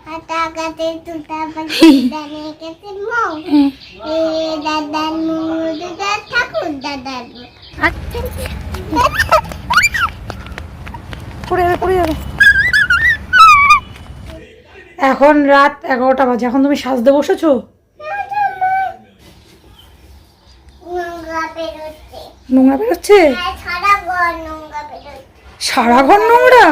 হাতাকাতে তুতা পাখি দানে কেতে মৌ এ দাদার মুদুদা ঠাকুর দাদার পড়ে যাবে এখন রাত 11টা বাজে, এখন তুমি সাজতে বসেছো? নোংরা বেরোচ্ছে? সারা ঘর নোংরা?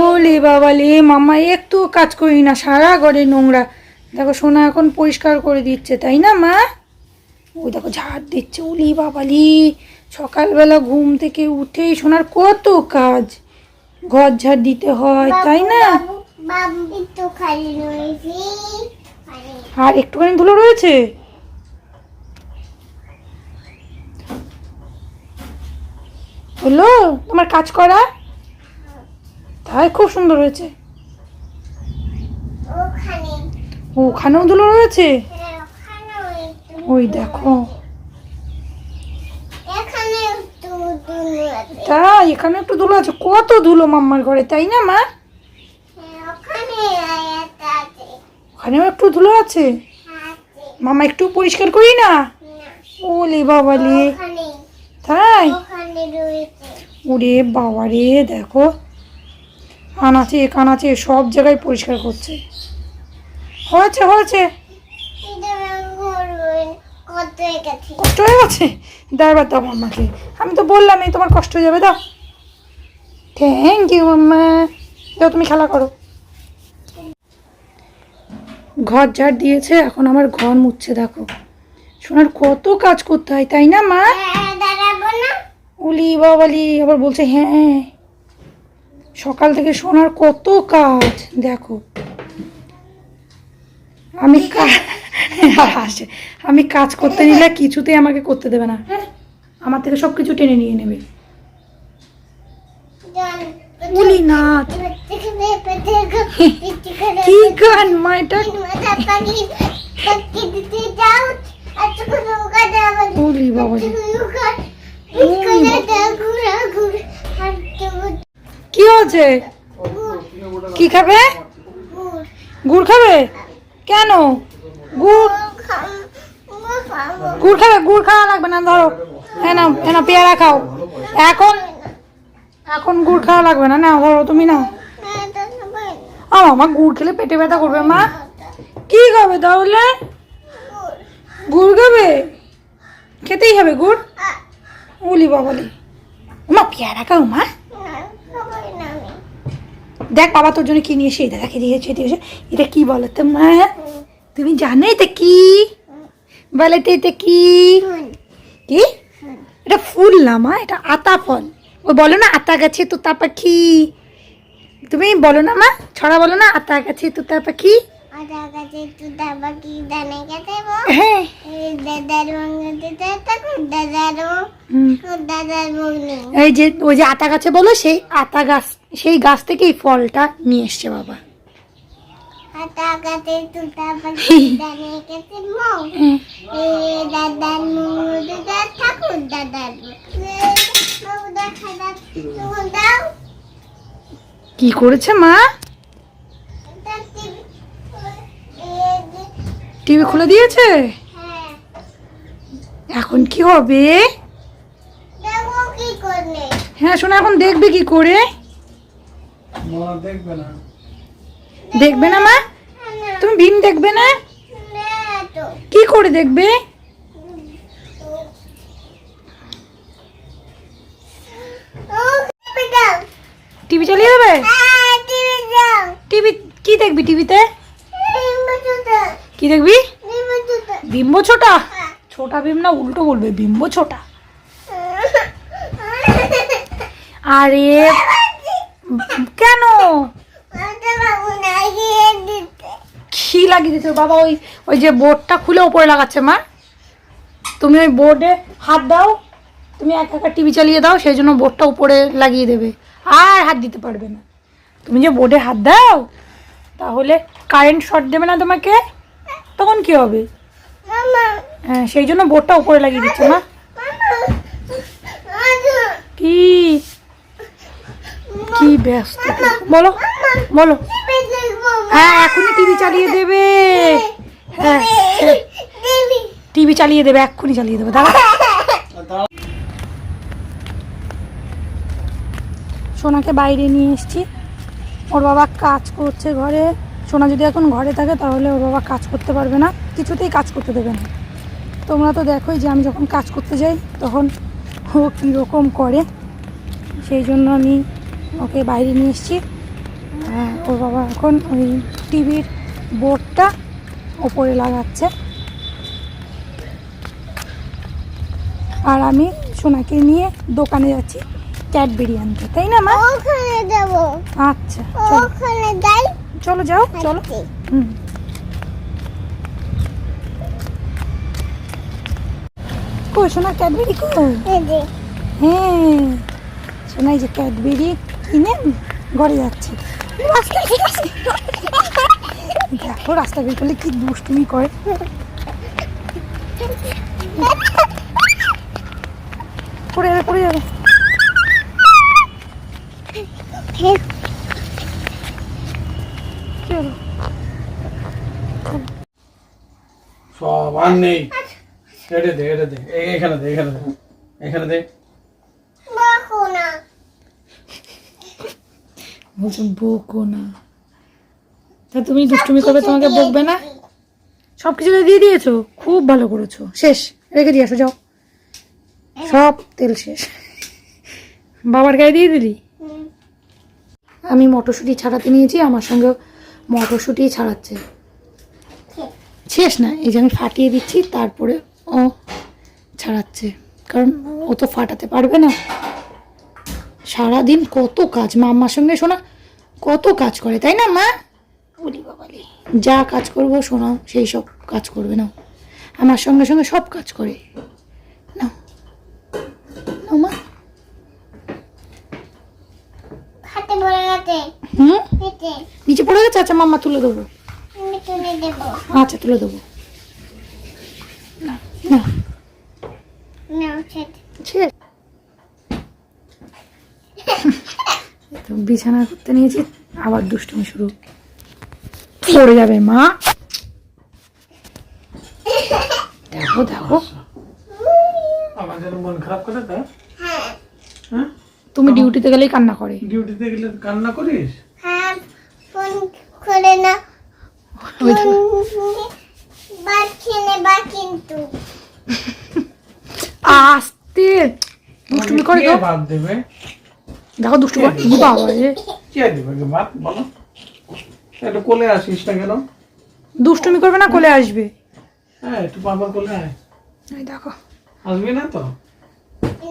ওলে বাবালে, মামা একটু কাজ করি না, সারা ঘরে নোংরা। দেখো সোনা এখন পরিষ্কার করে দিচ্ছে, তাই না মা? ওই দেখো ঝাড় দিচ্ছে। ওলি বাবালি, সকালবেলা ঘুম থেকে উঠেই সোনার কত কাজ, ঘর ঝাড় দিতে হয়, তাই না? আর একটুখানি ধুলো রয়েছে। হলো তোমার কাজ করা? তাই খুব সুন্দর হয়েছে। ওখানেও ধুলো রয়েছে, ওই দেখো। তাই এখানে একটু ধুলো আছে, কত ধুলো মাম্মার ঘরে, তাই না মা? ওখানেও একটু ধুলো আছে, মামা একটু পরিষ্কার করি না? ওলে বাবালে, তাই? ওরে বাবারে, দেখো আনাচে কানাচে সব জায়গায় পরিষ্কার করছে। হয়েছে হয়েছে, কষ্ট হয়ে গেছে? দাঁড়াবার দাও মাম্মাকে, আমি তো বললাম এই তোমার কষ্ট হয়ে যাবে, দাও। থ্যাংক ইউ মাম্মা, যাও তুমি খেলা করো। ঘর ঝাড় দিয়েছে, এখন আমার ঘর মুছছে। দেখো সোনার কত কাজ করতে হয়, তাই না মা? উলি বাবালি, আবার বলছে হ্যাঁ। সকাল থেকে সোনার কত কাজ, দেখো। আমি কাজ করতে নিলে কিছুতেই আমাকে করতে দেবে না, আমার থেকে সব কিছু টেনে নিয়ে নেবে। উলি নাচ, কি গান মা এটা? উলি বাবালি, কি হয়েছে? কি খাবে? গুড় খাবে? কেন গুড়? গুড় খাবে? গুড় খাওয়া লাগবে না, ধরো এনা পেয়ারা খাও। এখন গুড় খাওয়া লাগবে না, না ধরো তুমি নাও। আমার গুড় খেলে পেটে ব্যথা করবে মা। কি খাবে তাহলে? গুড় খাবে? খেতেই হবে গুড়। উলি বাবালি, মা পেয়ারা খাও মা। দেখ বাবা তোর জন্য কি নিয়ে এসে, এটা দেখে দিয়েছে। এটা কি বলো তো মা? তুমি জানো এটা কি বলে? তো এটা কি? কি এটা? ফুল না মা, এটা আতা ফল। ওই বলো না আতা গাছে তোতা পাখি, তুমি বলো না মা, ছড়া বলো না, আতা গাছে তোতা পাখি। হ্যাঁ, এই যে ওই যে আতা গাছে বলো, সেই আতা গাছ, সেই গাছ থেকে এই ফলটা নিয়ে এসছে বাবা। কি করেছে মা? টিভি খুলে দিয়েছে। এখন কি হবে? হ্যাঁ শোনা, এখন দেখবে কি করে? দেখবে না মা? তুমি ভীম দেখবে না? কি করে দেখবে? টিভি চালিয়ে দেবে? টিভি কি দেখবি? টিভিতে কি দেখবি? বিম্বো ছোটা? ছোটা ভীম না, উল্টো বলবে বিম্বো ছোটা। আরে কেন কি লাগিয়ে দিচ্ছে বাবা? ওই যে বোর্ডটা খুলে ওপরে লাগাচ্ছে মা। তুমি ওই বোর্ডে হাত দাও, তুমি একা টিভি চালিয়ে দাও, সেই জন্য বোর্ডটা উপরে লাগিয়ে দেবে, আর হাত দিতে পারবে না। তুমি যে বোর্ডে হাত দাও, তাহলে কারেন্ট শর্ট দেবে না তোমাকে, তখন কি হবে? হ্যাঁ, সেই জন্য বোর্ডটা উপরে লাগিয়ে দিচ্ছে মা। কি কি ব্যস্ত, বলো বলো। হ্যাঁ এখনই টিভি চালিয়ে দেবে। হ্যাঁ টিভি চালিয়ে দেবে, এক্ষুনি চালিয়ে দেবে। দাঁড়া সোনাকে বাইরে নিয়ে এসেছি, ওর বাবা কাজ করছে ঘরে। সোনা যদি এখন ঘরে থাকে তাহলে ওর বাবা কাজ করতে পারবে না, কিছুতেই কাজ করতে দেবে না। তোমরা তো দেখোই যে আমি যখন কাজ করতে যাই তখন ও কীরকম করে, সেই জন্য আমি ওকে বাইরে নিয়ে এসেছি। ওর বাবা এখন ওই টিভির বোর্ডটা ওপরে লাগাচ্ছে, আর আমি সোনাকে নিয়ে দোকানে যাচ্ছি ক্যাডবেরি আনতে, তাই না মা? ওখানে যাব। আচ্ছা চলো ওখানে যাই। চলো যাও চলো। হুম কই সোনা ক্যাডবেরি কই? এই যে হ্যাঁ সোনা এই যে ক্যাডবেরি কিনে ঘরে যাচ্ছে। দেখো রাস্তা বের করলে কি দুষ্টুমি করে। পড়ে যাবে পড়ে যাবে। চলো সব আর নেই। এটা দে এটা দে, এখানে দে এখানে দে এখানে দে। বাকো না। বলছো বকো না, তা তুমি দুষ্টুমি করবে তোমাকে বকবে না? সব কিছু তো দিয়ে দিয়েছো, খুব ভালো করেছো। শেষ, রেখে দিয়ে আসো যাও, সব তেল শেষ। বাবার গায়ে দিয়ে দিলি? আমি মটরশুঁটি ছাড়াতে নিয়েছি, আমার সঙ্গে মটরশুঁটি ছাড়াচ্ছে। শেষ না, এই যে আমি ফাটিয়ে দিচ্ছি তারপরে ও ছাড়াচ্ছে, কারণ ও তো ফাটাতে পারবে না। সারাদিন কত কাজ, মাম্মার সঙ্গে শোনা কত কাজ করে, তাই না মা? বলি বাবালি, যা কাজ করবো শোনাও সেই সব কাজ করবে না, আমার সঙ্গে সঙ্গে সব কাজ করে। নাও নাও মা। হাতে পড়ে গেছে। হুম পেটে নিচে পড়ে গেছে? আচ্ছা মাম্মা তুলে দেবো। আমি তুলে দেব। আচ্ছা তুলে দেবো। না না নাও ছেট। ছেড়ে। তো বিছানা করতে নিয়েছি, আবার দুষ্টুমি শুরু। পড়ে যাবে মা। দেখো দেখো আমার যেন মন খারাপ করে তা? হ্যাঁ হ্যাঁ তুমি ডিউটিতে গেলেই কান্না করে। ডিউটিতে গেলে কান্না করিস? হ্যাঁ ফোন করে না। ওই তো। বাচ্চা নেবা কিন্তু। আস্তে দুষ্টুমি করে কে তো। ভাত দেবে? দেখো দুষ্টু করে বাবা রে। কে দেবে কে ভাত বলো? একটু কোলে আসিস না কেন? দুষ্টুমি করবে না, কোলে আসবে। হ্যাঁ একটু বাবার কোলে আয়। এই দেখো আসবি না তো?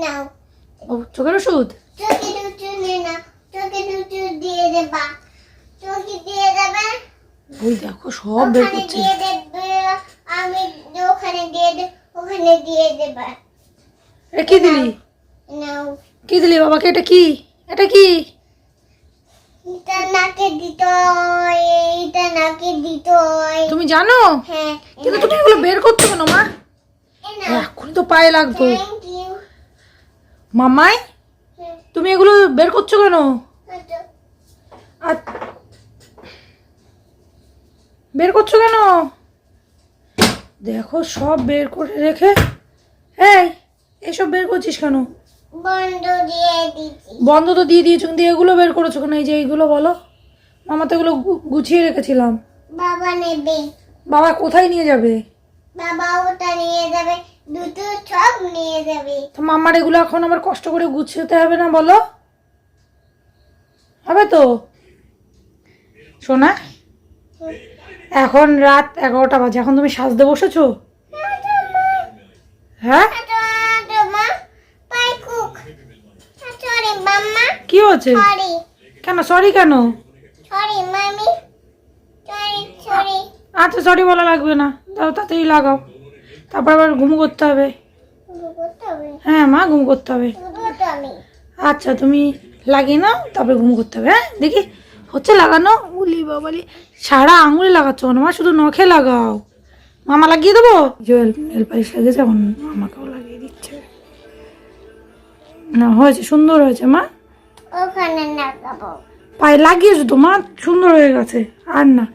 নাও ও চোখের ওষুধ। চোখে দুটো নে না। চোখে দুটো দিয়ে দেবা। চোখে দিয়ে দেবে। ওই দেখো সব বের ওখানে করছে। দিয়ে দেবে। আমি ওখানে দিয়ে দে। ওখানে দিয়ে দেবা। এ কি দিলি? নাও কি দিলি বাবাকে? এটা কি? এটা কি? এটা নাকে দিত। এটা নাকে দিত। তুমি জানো? হ্যাঁ কিন্তু তুমি এগুলো বের করছো কেন মা? এখন তো পায়ে লাগতো। Thank you. মামাই তুমি এগুলো বের করছো কেন? আর বের করছো কেন? দেখো সব বের করে রেখে। এই এসব বের করছিস কেন? বন্ধ দিয়ে দিচ্ছি। বন্ধ তো দিয়ে দিয়েছো, কিন্তু এগুলো বের করেছো কেন? এই যে এইগুলো বলো। মামা তো এগুলো গুছিয়ে রেখেছিলাম। বাবা নেবে। বাবা কোথায় নিয়ে যাবে? বাবা ওটা নিয়ে যাবে। দুটো সব নিয়ে যাবে। তো মাম্মার এগুলো এখন আবার কষ্ট করে গুছাতে হবে না বলো? হবে তো সোনা? এখন রাত 11টা বাজে, এখন তুমি সাজতে বসেছো? হ্যাঁ মা পাই কুক। সরি মাম্মা। কি হচ্ছে? সরি কেন সরি কেন? সরি মামি। Sorry sorry. আচ্ছা সরি বলা লাগবে না, তাও তাড়াতাড়ি লাগাও, তারপর আবার ঘুম করতে হবে। হ্যাঁ মা ঘুম করতে হবে। আচ্ছা তুমি লাগিয়ে নাও, তারপরে ঘুম করতে হবে। হ্যাঁ দেখি হচ্ছে লাগানো। উলি বাবালি, সারা আঙুলে লাগাচ্ছ কেন মা? শুধু নখে লাগাও। মামা লাগিয়ে দেবো। জুয়েল নেল পালিশ লাগিয়েছে, এখন মামাকেও লাগিয়ে দিচ্ছে। না হয়েছে, সুন্দর হয়েছে মা। ওখানে লাগাবো। পায়ে লাগিয়েছো তোমার সুন্দর হয়ে গেছে। আর না,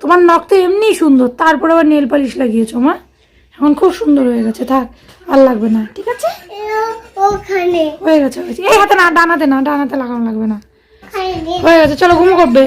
তোমার নখ তো এমনিই সুন্দর, তারপরে আবার নেল পালিশ লাগিয়েছো মা, এখন খুব সুন্দর হয়ে গেছে। থাক, আর লাগবে না, ঠিক আছে? ওখানে হয়ে গেছে, হয়ে গেছে। এই হাতে না, ডানাতে না, ডানাতে লাগানো লাগবে না। ওখানে হয়ে গেছে, চলো ঘুমো করবে।